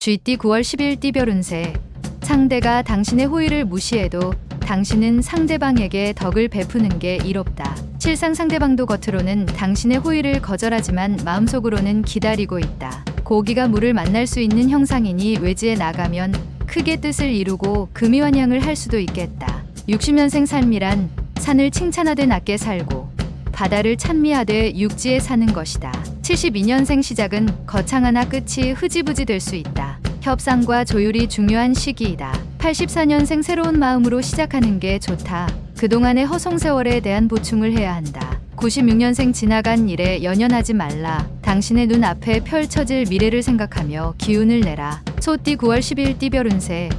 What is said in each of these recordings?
쥐띠 9월 10일 띠별 운세. 상대가 당신의 호의를 무시해도 당신은 상대방에게 덕을 베푸는 게 이롭다. 실상 상대방도 겉으로는 당신의 호의를 거절하지만 마음속으로는 기다리고 있다. 고기가 물을 만날 수 있는 형상이니 외지에 나가면 크게 뜻을 이루고 금이환양을 할 수도 있겠다. 60년생 삶이란 산을 칭찬하되 낮게 살고 바다를 찬미하되 육지에 사는 것이다. 72년생 시작은 거창하나 끝이 흐지부지 될 수 있다. 협상과 조율이 중요한 시기이다. 84년생 새로운 마음으로 시작하는 게 좋다. 그동안의 허송세월에 대한 보충을 해야 한다. 96년생 지나간 일에 연연하지 말라. 당신의 눈앞에 펼쳐질 미래를 생각하며 기운을 내라. 소띠 9월 10일 띠별 운세.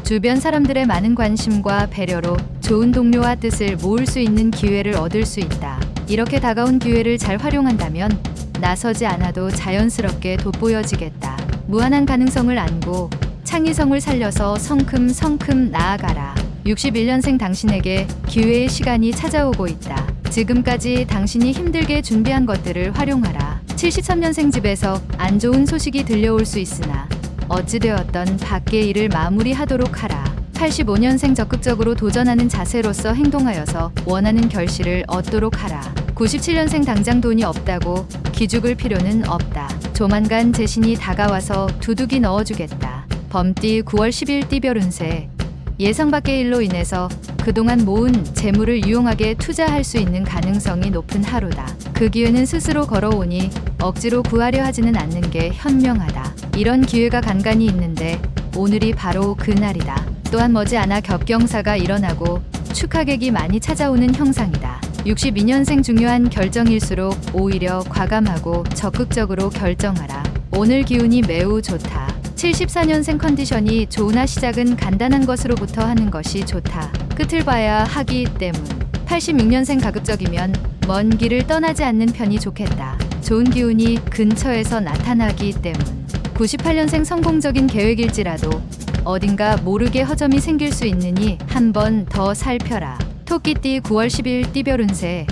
주변 사람들의 많은 관심과 배려로 좋은 동료와 뜻을 모을 수 있는 기회를 얻을 수 있다. 이렇게 다가온 기회를 잘 활용한다면 나서지 않아도 자연스럽게 돋보여지겠다. 무한한 가능성을 안고 창의성을 살려서 성큼성큼 나아가라. 61년생 당신에게 기회의 시간이 찾아오고 있다. 지금까지 당신이 힘들게 준비한 것들을 활용하라. 73년생 집에서 안 좋은 소식이 들려올 수 있으나 어찌되었던 밖의 일을 마무리하도록 하라. 85년생 적극적으로 도전하는 자세로서 행동하여서 원하는 결실을 얻도록 하라. 97년생 당장 돈이 없다고 기죽을 필요는 없다. 조만간 재신이 다가와서 두둑이 넣어주겠다. 범띠 9월 10일 띠별 운세. 예상 밖의 일로 인해서 그동안 모은 재물을 유용하게 투자할 수 있는 가능성이 높은 하루다. 그 기회는 스스로 걸어오니 억지로 구하려 하지는 않는 게 현명하다. 이런 기회가 간간히 있는데 오늘이 바로 그날이다. 또한 머지않아 겹경사가 일어나고 축하객이 많이 찾아오는 형상이다. 62년생 중요한 결정일수록 오히려 과감하고 적극적으로 결정하라. 오늘 기운이 매우 좋다. 74년생 컨디션이 좋으나 시작은 간단한 것으로부터 하는 것이 좋다. 끝을 봐야 하기 때문. 86년생 가급적이면 먼 길을 떠나지 않는 편이 좋겠다. 좋은 기운이 근처에서 나타나기 때문. 98년생 성공적인 계획일지라도 어딘가 모르게 허점이 생길 수 있으니 한 번 더 살펴라. 토끼띠 9월 10일 띠별 운세.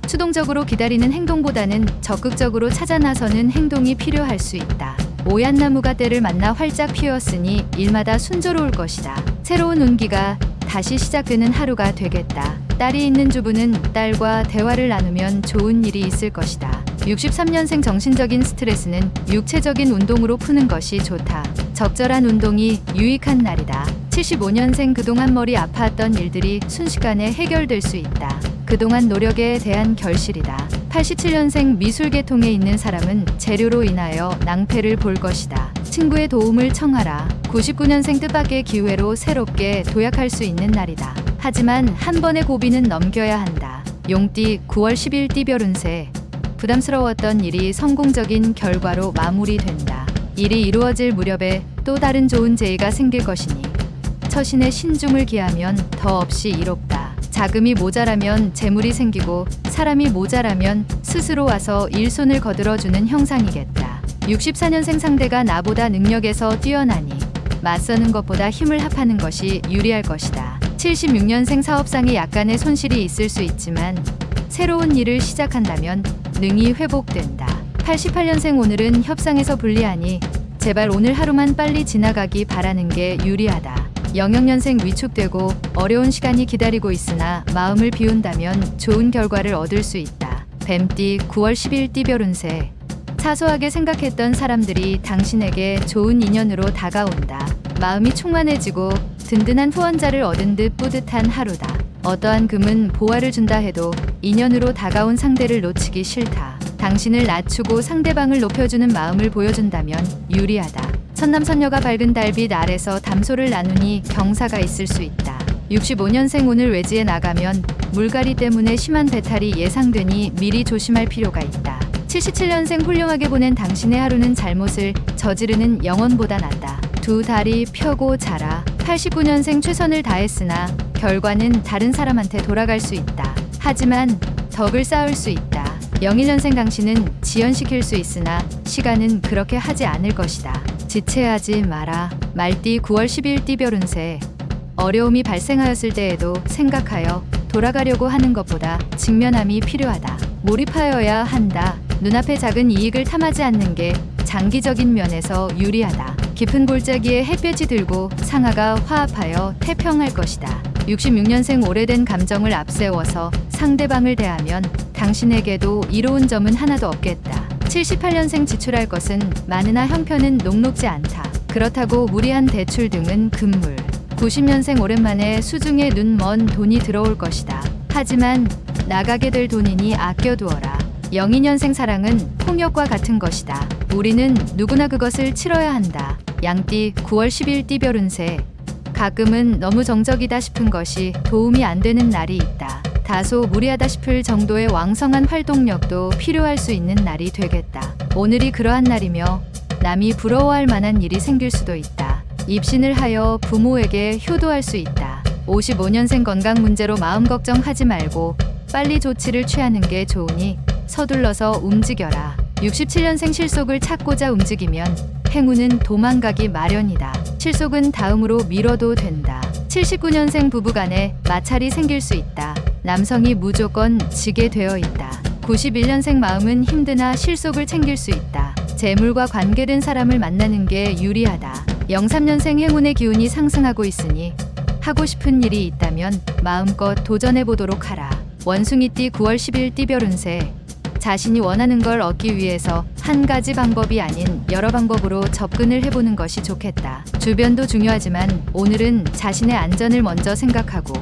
수동적으로 기다리는 행동보다는 적극적으로 찾아 나서는 행동이 필요할 수 있다. 오얏나무가 때를 만나 활짝 피었으니 일마다 순조로울 것이다. 새로운 운기가 다시 시작되는 하루가 되겠다. 딸이 있는 주부는 딸과 대화를 나누면 좋은 일이 있을 것이다. 63년생 정신적인 스트레스는 육체적인 운동으로 푸는 것이 좋다. 적절한 운동이 유익한 날이다. 75년생 그동안 머리 아파했던 일들이 순식간에 해결될 수 있다. 그동안 노력에 대한 결실이다. 87년생 미술계통에 있는 사람은 재료로 인하여 낭패를 볼 것이다. 친구의 도움을 청하라. 99년생 뜻밖의 기회로 새롭게 도약할 수 있는 날이다. 하지만 한 번의 고비는 넘겨야 한다. 용띠 9월 10일 띠별 운세. 부담스러웠던 일이 성공적인 결과로 마무리된다. 일이 이루어질 무렵에 또 다른 좋은 재의가 생길 것이니 처신에 신중을 기하면 더없이 이롭다. 자금이 모자라면 재물이 생기고 사람이 모자라면 스스로 와서 일손을 거들어주는 형상이겠다. 64년생 상대가 나보다 능력에서 뛰어나니 맞서는 것보다 힘을 합하는 것이 유리할 것이다. 76년생 사업상에 약간의 손실이 있을 수 있지만 새로운 일을 시작한다면 능히 회복된다. 88년생 오늘은 협상에서 불리하니 제발 오늘 하루만 빨리 지나가기 바라는 게 유리하다. 영역년생 위축되고 어려운 시간이 기다리고 있으나 마음을 비운다면 좋은 결과를 얻을 수 있다. 뱀띠 9월 10일 띠별 운세. 사소하게 생각했던 사람들이 당신에게 좋은 인연으로 다가온다. 마음이 충만해지고 든든한 후원자를 얻은 듯 뿌듯한 하루다. 어떠한 금은 보화를 준다 해도 인연으로 다가온 상대를 놓치기 싫다. 당신을 낮추고 상대방을 높여주는 마음을 보여준다면 유리하다. 선남선녀가 밝은 달빛 아래서 담소를 나누니 경사가 있을 수 있다. 65년생 오늘 외지에 나가면 물갈이 때문에 심한 배탈이 예상되니 미리 조심할 필요가 있다. 77년생 훌륭하게 보낸 당신의 하루는 잘못을 저지르는 영혼보다 낫다. 두 다리 펴고 자라. 89년생 최선을 다했으나 결과는 다른 사람한테 돌아갈 수 있다. 하지만 덕을 쌓을 수 있다. 01년생 당신은 지연시킬 수 있으나 시간은 그렇게 하지 않을 것이다. 지체하지 마라. 말띠 9월 10일 띠별 운세. 어려움이 발생하였을 때에도 생각하여 돌아가려고 하는 것보다 직면함이 필요하다. 몰입하여야 한다. 눈앞의 작은 이익을 탐하지 않는 게 장기적인 면에서 유리하다. 깊은 골짜기에 햇볕이 들고 상하가 화합하여 태평할 것이다. 66년생 오래된 감정을 앞세워서 상대방을 대하면 당신에게도 이로운 점은 하나도 없겠다. 78년생 지출할 것은 많으나 형편은 녹록지 않다. 그렇다고 무리한 대출 등은 금물. 90년생 오랜만에 수중에 눈 먼 돈이 들어올 것이다. 하지만 나가게 될 돈이니 아껴두어라. 02년생 사랑은 폭력과 같은 것이다. 우리는 누구나 그것을 치러야 한다. 양띠 9월 10일 띠별 운세. 가끔은 너무 정적이다 싶은 것이 도움이 안 되는 날이 있다. 다소 무리하다 싶을 정도의 왕성한 활동력도 필요할 수 있는 날이 되겠다. 오늘이 그러한 날이며 남이 부러워할 만한 일이 생길 수도 있다. 입신을 하여 부모에게 효도할 수 있다. 55년생 건강 문제로 마음 걱정하지 말고 빨리 조치를 취하는 게 좋으니 서둘러서 움직여라. 67년생 실속을 찾고자 움직이면 행운은 도망가기 마련이다. 실속은 다음으로 미뤄도 된다. 79년생 부부간에 마찰이 생길 수 있다. 남성이 무조건 지게 되어 있다. 91년생 마음은 힘드나 실속을 챙길 수 있다. 재물과 관계된 사람을 만나는 게 유리하다. 03년생 행운의 기운이 상승하고 있으니 하고 싶은 일이 있다면 마음껏 도전해 보도록 하라. 원숭이띠 9월 10일 띠별 운세. 자신이 원하는 걸 얻기 위해서 한 가지 방법이 아닌 여러 방법으로 접근을 해보는 것이 좋겠다. 주변도 중요하지만 오늘은 자신의 안전을 먼저 생각하고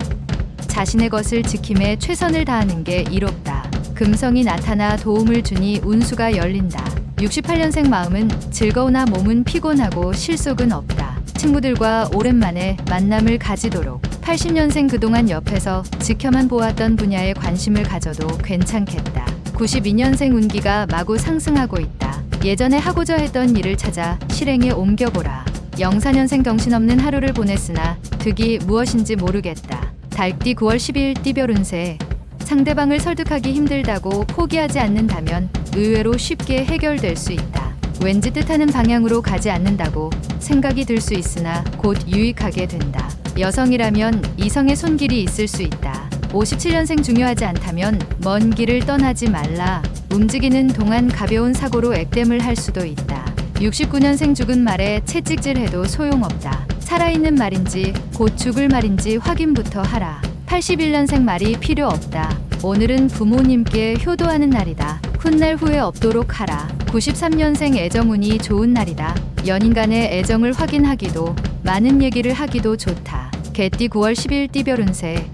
자신의 것을 지킴에 최선을 다하는 게 이롭다. 금성이 나타나 도움을 주니 운수가 열린다. 68년생 마음은 즐거우나 몸은 피곤하고 실속은 없다. 친구들과 오랜만에 만남을 가지도록. 80년생 그동안 옆에서 지켜만 보았던 분야에 관심을 가져도 괜찮겠다. 92년생 운기가 마구 상승하고 있다. 예전에 하고자 했던 일을 찾아 실행에 옮겨보라. 04년생 정신없는 하루를 보냈으나 득이 무엇인지 모르겠다. 달띠 9월 10일 띠별 운세. 상대방을 설득하기 힘들다고 포기하지 않는다면 의외로 쉽게 해결될 수 있다. 왠지 뜻하는 방향으로 가지 않는다고 생각이 들 수 있으나 곧 유익하게 된다. 여성이라면 이성의 손길이 있을 수 있다. 57년생 중요하지 않다면 먼 길을 떠나지 말라. 움직이는 동안 가벼운 사고로 액땜을 할 수도 있다. 69년생 죽은 말에 채찍질해도 소용없다. 살아있는 말인지 곧 죽을 말인지 확인부터 하라. 81년생 말이 필요 없다. 오늘은 부모님께 효도하는 날이다. 훗날 후회 없도록 하라. 93년생 애정운이 좋은 날이다. 연인 간의 애정을 확인하기도 많은 얘기를 하기도 좋다. 개띠 9월 10일 띠별 운세.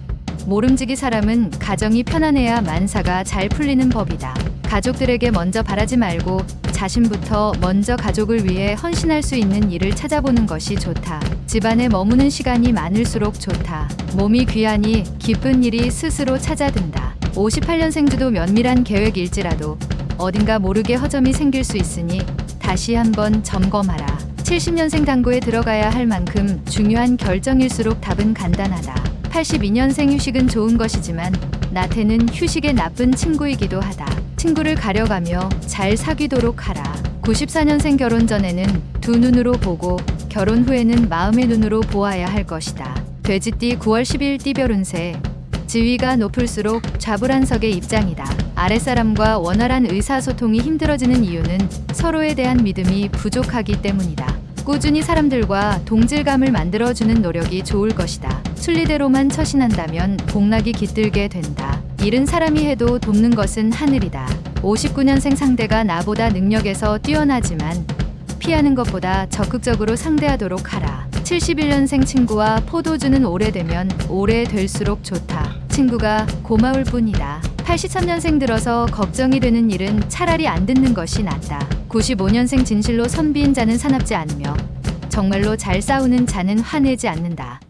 모름지기 사람은 가정이 편안해야 만사가 잘 풀리는 법이다. 가족들에게 먼저 바라지 말고 자신부터 먼저 가족을 위해 헌신할 수 있는 일을 찾아보는 것이 좋다. 집안에 머무는 시간이 많을수록 좋다. 몸이 귀하니 기쁜 일이 스스로 찾아든다. 58년생주도 면밀한 계획일지라도 어딘가 모르게 허점이 생길 수 있으니 다시 한번 점검하라. 70년생 당구에 들어가야 할 만큼 중요한 결정일수록 답은 간단하다. 82년생 휴식은 좋은 것이지만 나태는 휴식의 나쁜 친구이기도 하다. 친구를 가려가며 잘 사귀도록 하라. 94년생 결혼 전에는 두 눈으로 보고 결혼 후에는 마음의 눈으로 보아야 할 것이다. 돼지띠 9월 10일 띠별 운세. 지위가 높을수록 좌불안석의 입장이다. 아랫사람과 원활한 의사소통이 힘들어지는 이유는 서로에 대한 믿음이 부족하기 때문이다. 꾸준히 사람들과 동질감을 만들어주는 노력이 좋을 것이다. 순리대로만 처신한다면 복락이 깃들게 된다. 일은 사람이 해도 돕는 것은 하늘이다. 59년생 상대가 나보다 능력에서 뛰어나지만 피하는 것보다 적극적으로 상대하도록 하라. 71년생 친구와 포도주는 오래되면 오래될수록 좋다. 친구가 고마울 뿐이다. 83년생 들어서 걱정이 되는 일은 차라리 안 듣는 것이 낫다. 95년생 진실로 선비인 자는 사납지 않으며 정말로 잘 싸우는 자는 화내지 않는다.